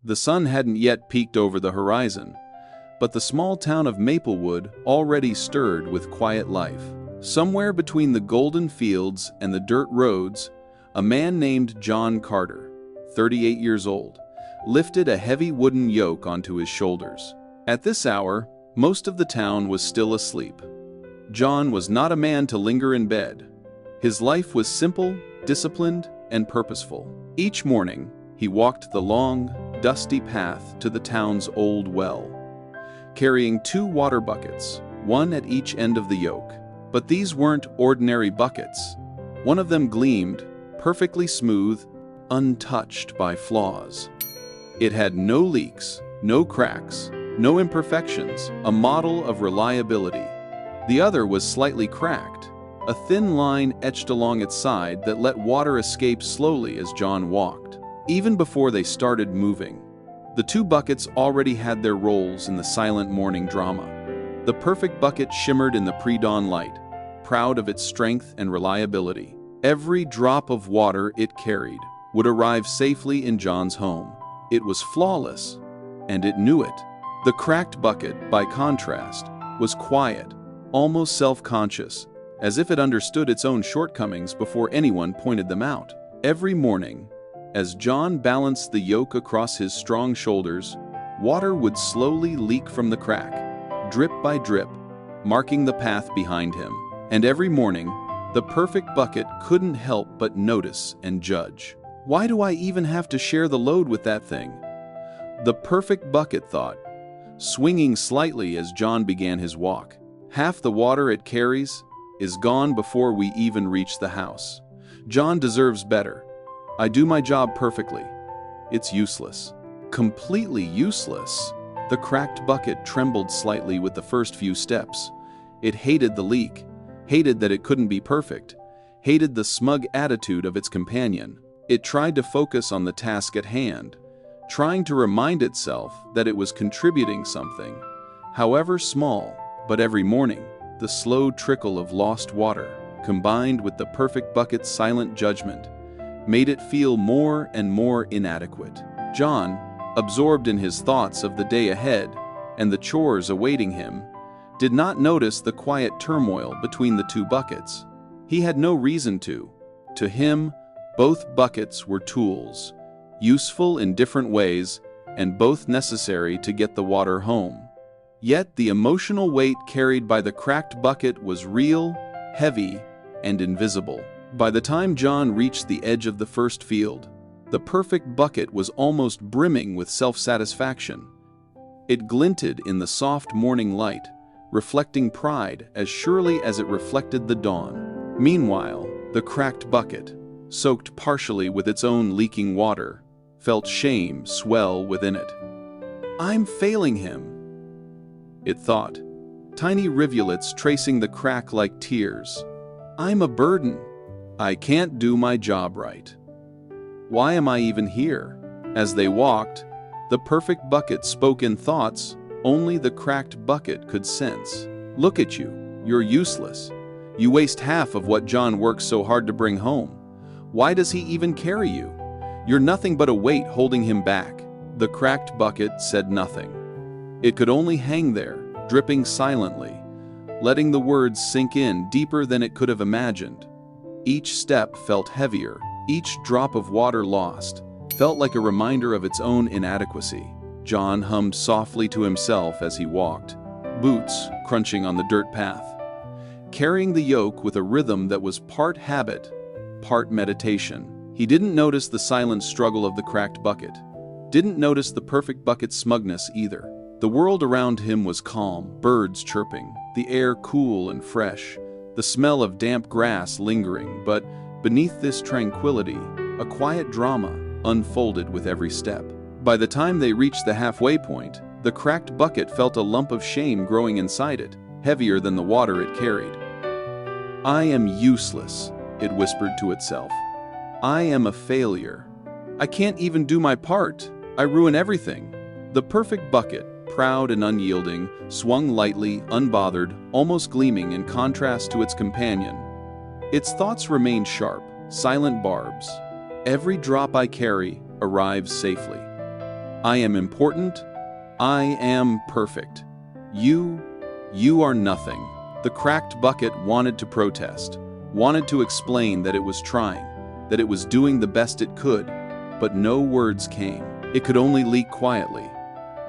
The sun hadn't yet peeked over the horizon, but the small town of Maplewood already stirred with quiet life. Somewhere between the golden fields and the dirt roads, a man named John Carter, 38 years old, lifted a heavy wooden yoke onto his shoulders. At this hour, most of the town was still asleep. John was not a man to linger in bed. His life was simple, disciplined, and purposeful. Each morning, he walked the long, dusty path to the town's old well, carrying 2 water buckets, one at each end of the yoke. But these weren't ordinary buckets. One of them gleamed, perfectly smooth, untouched by flaws. It had no leaks, no cracks, no imperfections, a model of reliability. The other was slightly cracked, a thin line etched along its side that let water escape slowly as John walked. Even before they started moving, the 2 buckets already had their roles in the silent morning drama. The perfect bucket shimmered in the pre-dawn light, proud of its strength and reliability. Every drop of water it carried would arrive safely in John's home. It was flawless, and it knew it. The cracked bucket, by contrast, was quiet, almost self-conscious, as if it understood its own shortcomings before anyone pointed them out. Every morning, as John balanced the yoke across his strong shoulders, water would slowly leak from the crack, drip by drip, marking the path behind him. And every morning, the perfect bucket couldn't help but notice and judge. Why do I even have to share the load with that thing? The perfect bucket thought, swinging slightly as John began his walk. Half the water it carries is gone before we even reach the house. John deserves better. I do my job perfectly. It's useless. Completely useless. The cracked bucket trembled slightly with the first few steps. It hated the leak, hated that it couldn't be perfect, hated the smug attitude of its companion. It tried to focus on the task at hand, trying to remind itself that it was contributing something, however small. But every morning, the slow trickle of lost water, combined with the perfect bucket's silent judgment, made it feel more and more inadequate. John, absorbed in his thoughts of the day ahead and the chores awaiting him, did not notice the quiet turmoil between the 2 buckets. He had no reason to. To him, both buckets were tools, useful in different ways and both necessary to get the water home. Yet the emotional weight carried by the cracked bucket was real, heavy, and invisible. By the time John reached the edge of the first field, the perfect bucket was almost brimming with self-satisfaction. It glinted in the soft morning light, reflecting pride as surely as it reflected the dawn. Meanwhile, the cracked bucket, soaked partially with its own leaking water, felt shame swell within it. I'm failing him, it thought, tiny rivulets tracing the crack like tears. I'm a burden. I can't do my job right. Why am I even here? As they walked, the perfect bucket spoke in thoughts only the cracked bucket could sense. Look at you. You're useless. You waste half of what John works so hard to bring home. Why does he even carry you? You're nothing but a weight holding him back. The cracked bucket said nothing. It could only hang there, dripping silently, letting the words sink in deeper than it could have imagined. Each step felt heavier. Each drop of water lost felt like a reminder of its own inadequacy. John hummed softly to himself as he walked, boots crunching on the dirt path, carrying the yoke with a rhythm that was part habit, part meditation. He didn't notice the silent struggle of the cracked bucket, didn't notice the perfect bucket's smugness either. The world around him was calm, birds chirping, the air cool and fresh, the smell of damp grass lingering, but beneath this tranquility, a quiet drama unfolded with every step. By the time they reached the halfway point, the cracked bucket felt a lump of shame growing inside it, heavier than the water it carried. I am useless, it whispered to itself. I am a failure. I can't even do my part. I ruin everything. The perfect bucket, proud and unyielding, swung lightly, unbothered, almost gleaming in contrast to its companion. Its thoughts remained sharp, silent barbs. Every drop I carry arrives safely. I am important. I am perfect. You are nothing. The cracked bucket wanted to protest, wanted to explain that it was trying, that it was doing the best it could, but no words came. It could only leak quietly,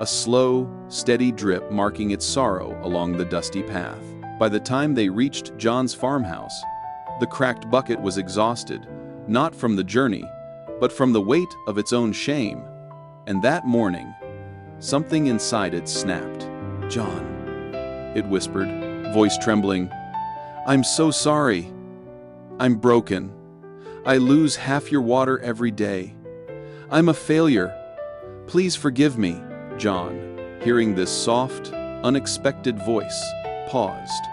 a slow, steady drip marking its sorrow along the dusty path. By the time they reached John's farmhouse, the cracked bucket was exhausted, not from the journey, but from the weight of its own shame. And that morning, something inside it snapped. "John," it whispered, voice trembling, "I'm so sorry. I'm broken. I lose half your water every day. I'm a failure. Please forgive me." John, hearing this soft, unexpected voice, paused.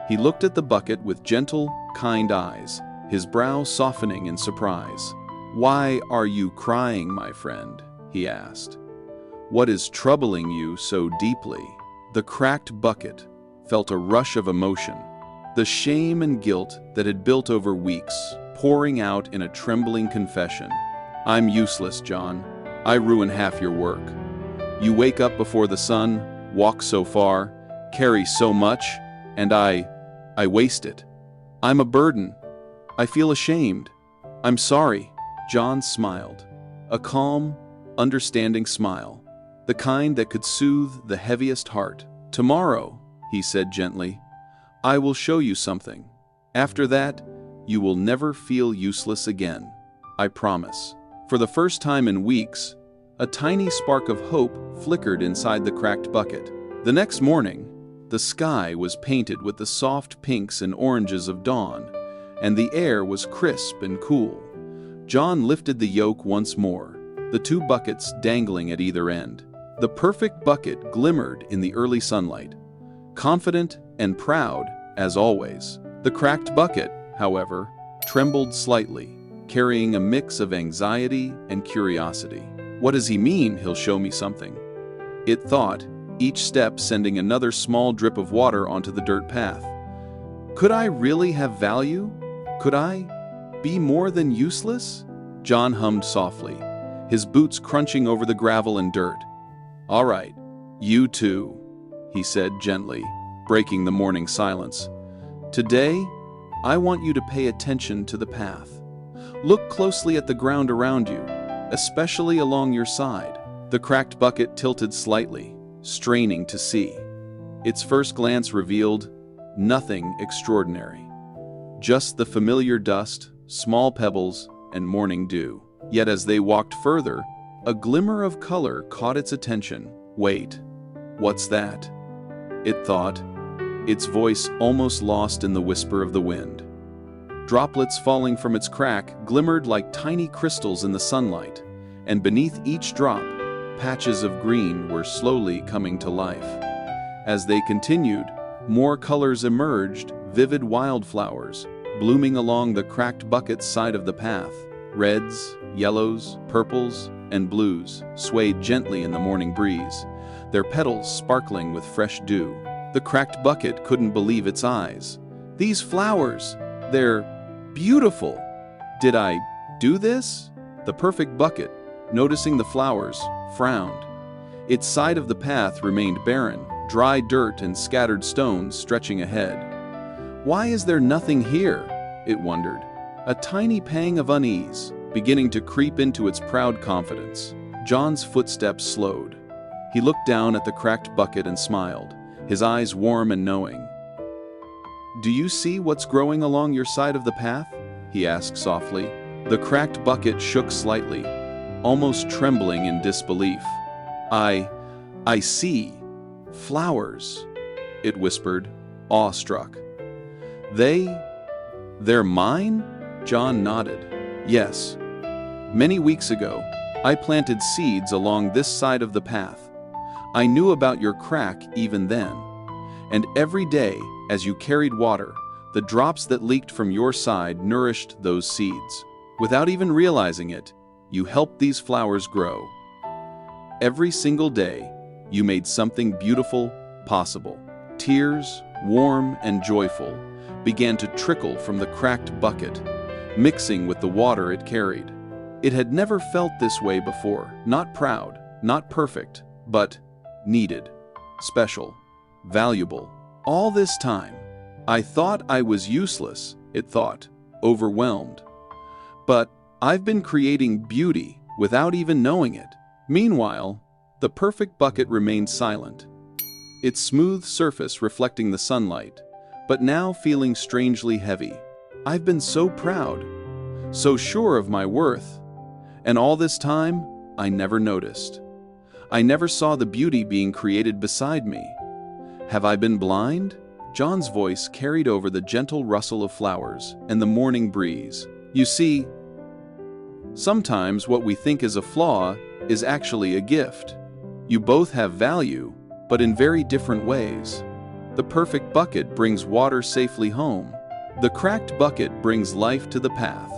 He looked at the bucket with gentle, kind eyes, his brow softening in surprise. "Why are you crying, my friend?" he asked. "What is troubling you so deeply?" The cracked bucket felt a rush of emotion, the shame and guilt that had built over weeks, pouring out in a trembling confession. "I'm useless, John. I ruin half your work. You wake up before the sun, walk so far, carry so much, and I waste it. I'm a burden. I feel ashamed. I'm sorry." John smiled, a calm, understanding smile, the kind that could soothe the heaviest heart. "Tomorrow," he said gently, "I will show you something. After that, you will never feel useless again. I promise." For the first time in weeks, a tiny spark of hope flickered inside the cracked bucket. The next morning, the sky was painted with the soft pinks and oranges of dawn, and the air was crisp and cool. John lifted the yoke once more, the two buckets dangling at either end. The perfect bucket glimmered in the early sunlight, confident and proud as always. The cracked bucket, however, trembled slightly, carrying a mix of anxiety and curiosity. "What does he mean he'll show me something?" it thought, each step sending another small drip of water onto the dirt path. "Could I really have value? Could I be more than useless?" John hummed softly, his boots crunching over the gravel and dirt. "All right, you too," he said gently, breaking the morning silence. "Today, I want you to pay attention to the path. Look closely at the ground around you, especially along your side." The cracked bucket tilted slightly, straining to see. Its first glance revealed nothing extraordinary. Just the familiar dust, small pebbles, and morning dew. Yet as they walked further, a glimmer of color caught its attention. "Wait, what's that?" it thought, its voice almost lost in the whisper of the wind. Droplets falling from its crack glimmered like tiny crystals in the sunlight, and beneath each drop, patches of green were slowly coming to life. As they continued, more colors emerged, vivid wildflowers, blooming along the cracked bucket's side of the path. Reds, yellows, purples, and blues swayed gently in the morning breeze, their petals sparkling with fresh dew. The cracked bucket couldn't believe its eyes. "These flowers, they're beautiful. Did I do this?" The perfect bucket, noticing the flowers, frowned. Its side of the path remained barren, dry dirt and scattered stones stretching ahead. "Why is there nothing here?" it wondered, a tiny pang of unease beginning to creep into its proud confidence. John's footsteps slowed. He looked down at the cracked bucket and smiled, his eyes warm and knowing. "Do you see what's growing along your side of the path?" he asked softly. The cracked bucket shook slightly, almost trembling in disbelief. I see. Flowers," it whispered, awestruck. They're mine?" John nodded. "Yes. Many weeks ago, I planted seeds along this side of the path. I knew about your crack even then. And every day, as you carried water, the drops that leaked from your side nourished those seeds. Without even realizing it, you helped these flowers grow. Every single day, you made something beautiful possible." Tears, warm and joyful, began to trickle from the cracked bucket, mixing with the water it carried. It had never felt this way before, not proud, Not perfect, but needed, special, valuable. All this time, I thought I was useless, it thought, overwhelmed. But I've been creating beauty without even knowing it. Meanwhile, the perfect bucket remained silent, its smooth surface reflecting the sunlight, but now feeling strangely heavy. I've been so proud, so sure of my worth, and all this time, I never noticed. I never saw the beauty being created beside me. Have I been blind? John's voice carried over the gentle rustle of flowers and the morning breeze. You see, sometimes what we think is a flaw is actually a gift. You both have value, but in very different ways. The perfect bucket brings water safely home. The cracked bucket brings life to the path,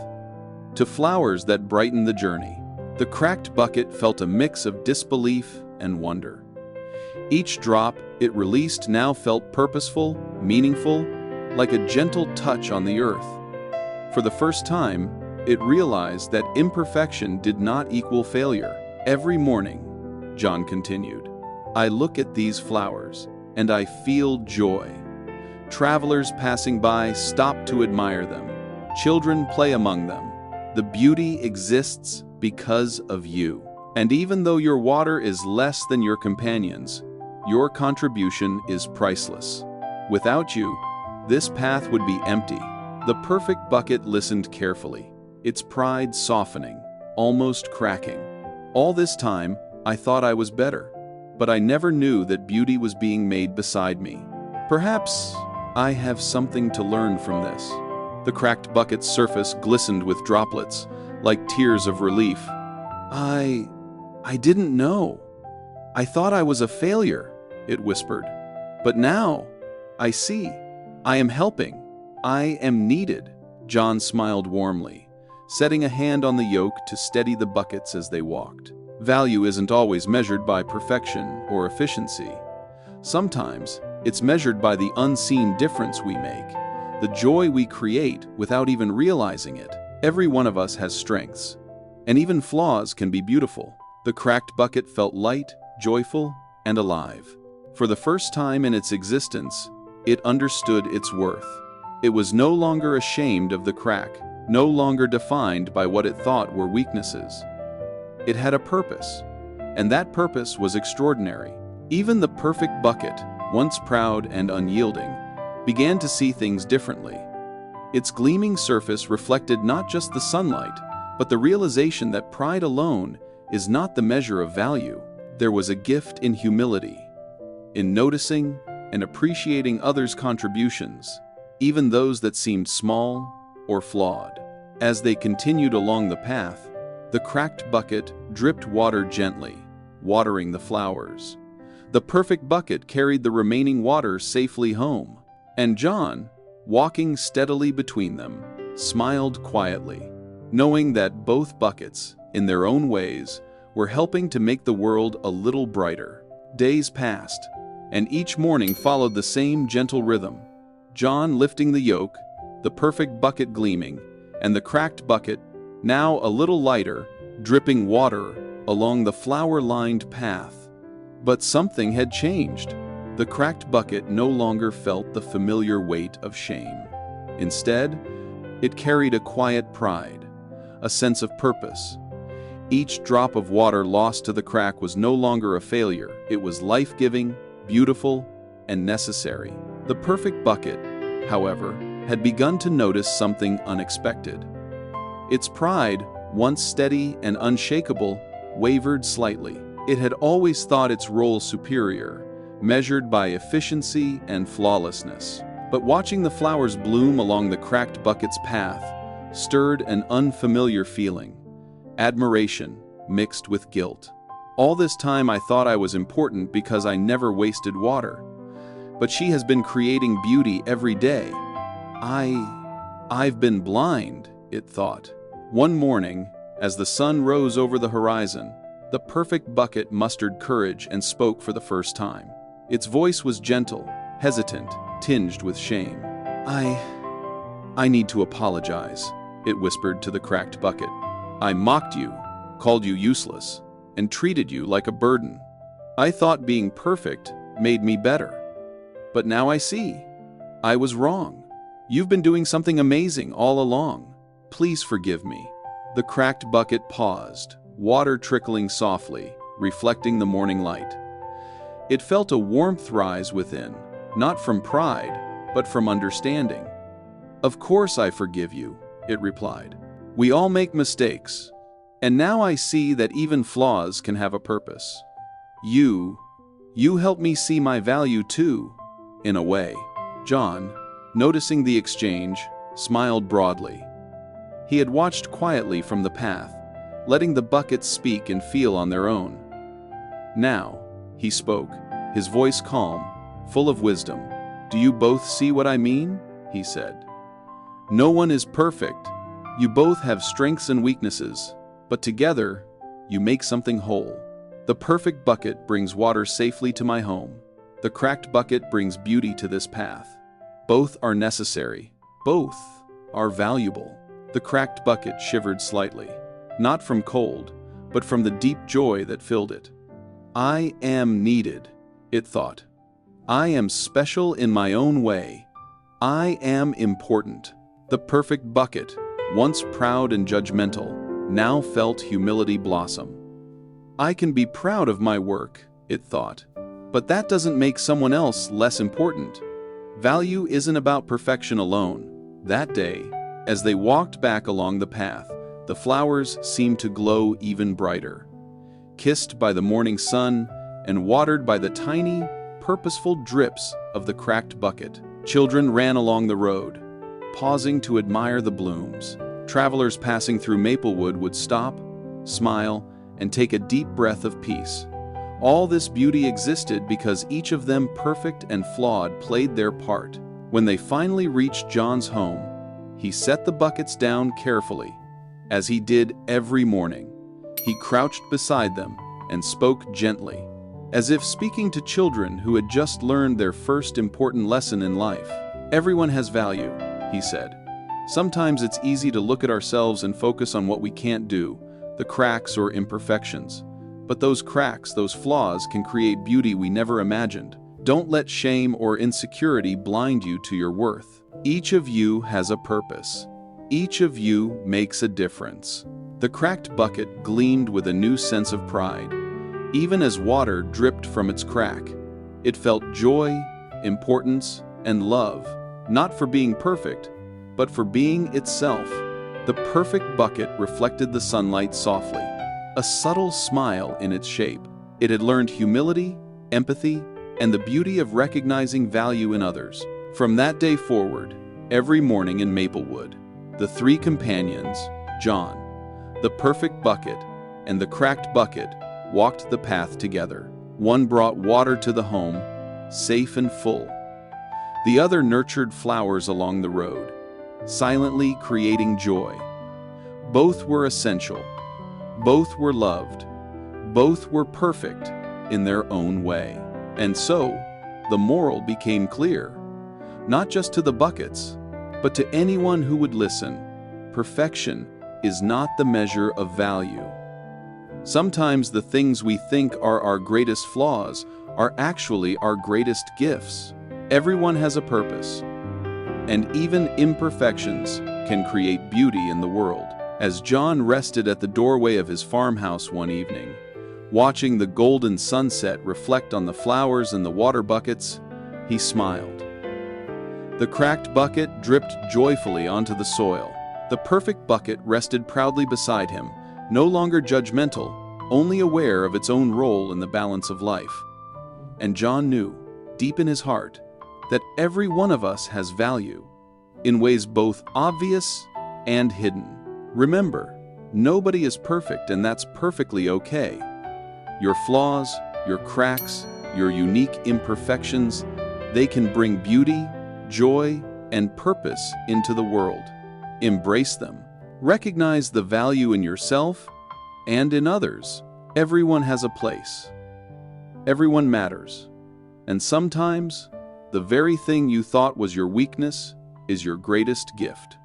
to flowers that brighten the journey. The cracked bucket felt a mix of disbelief and wonder. Each drop it released now felt purposeful, meaningful, like a gentle touch on the earth. For the first time, it realized that imperfection did not equal failure. Every morning, John continued, I look at these flowers, and I feel joy. Travelers passing by stop to admire them. Children play among them. The beauty exists because of you. And even though your water is less than your companions, your contribution is priceless. Without you, this path would be empty. The perfect bucket listened carefully, its pride softening, almost cracking. All this time, I thought I was better, but I never knew that beauty was being made beside me. Perhaps I have something to learn from this. The cracked bucket's surface glistened with droplets, like tears of relief. I didn't know. I thought I was a failure, it whispered. But now, I see. I am helping. I am needed. John smiled warmly, setting a hand on the yoke to steady the buckets as they walked. Value isn't always measured by perfection or efficiency. Sometimes, it's measured by the unseen difference we make, the joy we create without even realizing it. Every one of us has strengths, and even flaws can be beautiful. The cracked bucket felt light, joyful, and alive. For the first time in its existence, it understood its worth. It was no longer ashamed of the crack, no longer defined by what it thought were weaknesses. It had a purpose, and that purpose was extraordinary. Even the perfect bucket, once proud and unyielding, began to see things differently. Its gleaming surface reflected not just the sunlight, but the realization that pride alone is not the measure of value. There was a gift in humility, in noticing and appreciating others' contributions, even those that seemed small or flawed. As they continued along the path, the cracked bucket dripped water gently, watering the flowers. The perfect bucket carried the remaining water safely home, and John, walking steadily between them, smiled quietly, knowing that both buckets, in their own ways, were helping to make the world a little brighter. Days passed, and each morning followed the same gentle rhythm. John lifting the yoke, the perfect bucket gleaming, and the cracked bucket, now a little lighter, dripping water along the flower-lined path. But something had changed. The cracked bucket no longer felt the familiar weight of shame. Instead, it carried a quiet pride, a sense of purpose. Each drop of water lost to the crack was no longer a failure. It was life-giving, beautiful, and necessary. The perfect bucket, however, had begun to notice something unexpected. Its pride, once steady and unshakable, wavered slightly. It had always thought its role superior, measured by efficiency and flawlessness. But watching the flowers bloom along the cracked bucket's path stirred an unfamiliar feeling, admiration mixed with guilt. All this time I thought I was important because I never wasted water. But she has been creating beauty every day. I've been blind, it thought. One morning, as the sun rose over the horizon, the perfect bucket mustered courage and spoke for the first time. Its voice was gentle, hesitant, tinged with shame. I need to apologize, it whispered to the cracked bucket. I mocked you, called you useless, and treated you like a burden. I thought being perfect made me better. But now I see. I was wrong. You've been doing something amazing all along. Please forgive me." The cracked bucket paused, water trickling softly, reflecting the morning light. It felt a warmth rise within, not from pride, but from understanding. "Of course I forgive you," it replied. "We all make mistakes. And now I see that even flaws can have a purpose. You help me see my value too, in a way." John, noticing the exchange, smiled broadly. He had watched quietly from the path, letting the buckets speak and feel on their own. Now, he spoke, his voice calm, full of wisdom. "Do you both see what I mean?" he said. "No one is perfect. You both have strengths and weaknesses, but together, you make something whole. The perfect bucket brings water safely to my home. The cracked bucket brings beauty to this path. Both are necessary. Both are valuable." The cracked bucket shivered slightly, not from cold, but from the deep joy that filled it. "I am needed," it thought. "I am special in my own way. I am important." The perfect bucket, once proud and judgmental, now felt humility blossom. "I can be proud of my work," it thought, "but that doesn't make someone else less important." Value isn't about perfection alone. That day, as they walked back along the path, the flowers seemed to glow even brighter. Kissed by the morning sun and watered by the tiny, purposeful drips of the cracked bucket, children ran along the road, pausing to admire the blooms. Travelers passing through Maplewood would stop, smile, and take a deep breath of peace. All this beauty existed because each of them, perfect and flawed, played their part. When they finally reached John's home, he set the buckets down carefully, as he did every morning. He crouched beside them and spoke gently, as if speaking to children who had just learned their first important lesson in life. "Everyone has value," he said. "Sometimes it's easy to look at ourselves and focus on what we can't do, the cracks or imperfections. But those cracks, those flaws, can create beauty we never imagined. Don't let shame or insecurity blind you to your worth. Each of you has a purpose. Each of you makes a difference." The cracked bucket gleamed with a new sense of pride. Even as water dripped from its crack, it felt joy, importance, and love, not for being perfect, but for being itself. The perfect bucket reflected the sunlight softly, a subtle smile in its shape. It had learned humility, empathy, and the beauty of recognizing value in others. From that day forward, every morning in Maplewood, the three companions, John, the perfect bucket, and the cracked bucket, walked the path together. One brought water to the home, safe and full. The other nurtured flowers along the road, silently creating joy. Both were essential. Both were loved. Both were perfect in their own way. And so, the moral became clear. Not just to the buckets, but to anyone who would listen. Perfection is not the measure of value. Sometimes the things we think are our greatest flaws are actually our greatest gifts. Everyone has a purpose, and even imperfections can create beauty in the world. As John rested at the doorway of his farmhouse one evening, watching the golden sunset reflect on the flowers and the water buckets, he smiled. The cracked bucket dripped joyfully onto the soil. The perfect bucket rested proudly beside him, no longer judgmental, only aware of its own role in the balance of life. And John knew, deep in his heart, that every one of us has value, in ways both obvious and hidden. Remember, nobody is perfect, and that's perfectly okay. Your flaws, your cracks, your unique imperfections, they can bring beauty, joy, and purpose into the world. Embrace them. Recognize the value in yourself and in others. Everyone has a place. Everyone matters. And sometimes, the very thing you thought was your weakness is your greatest gift.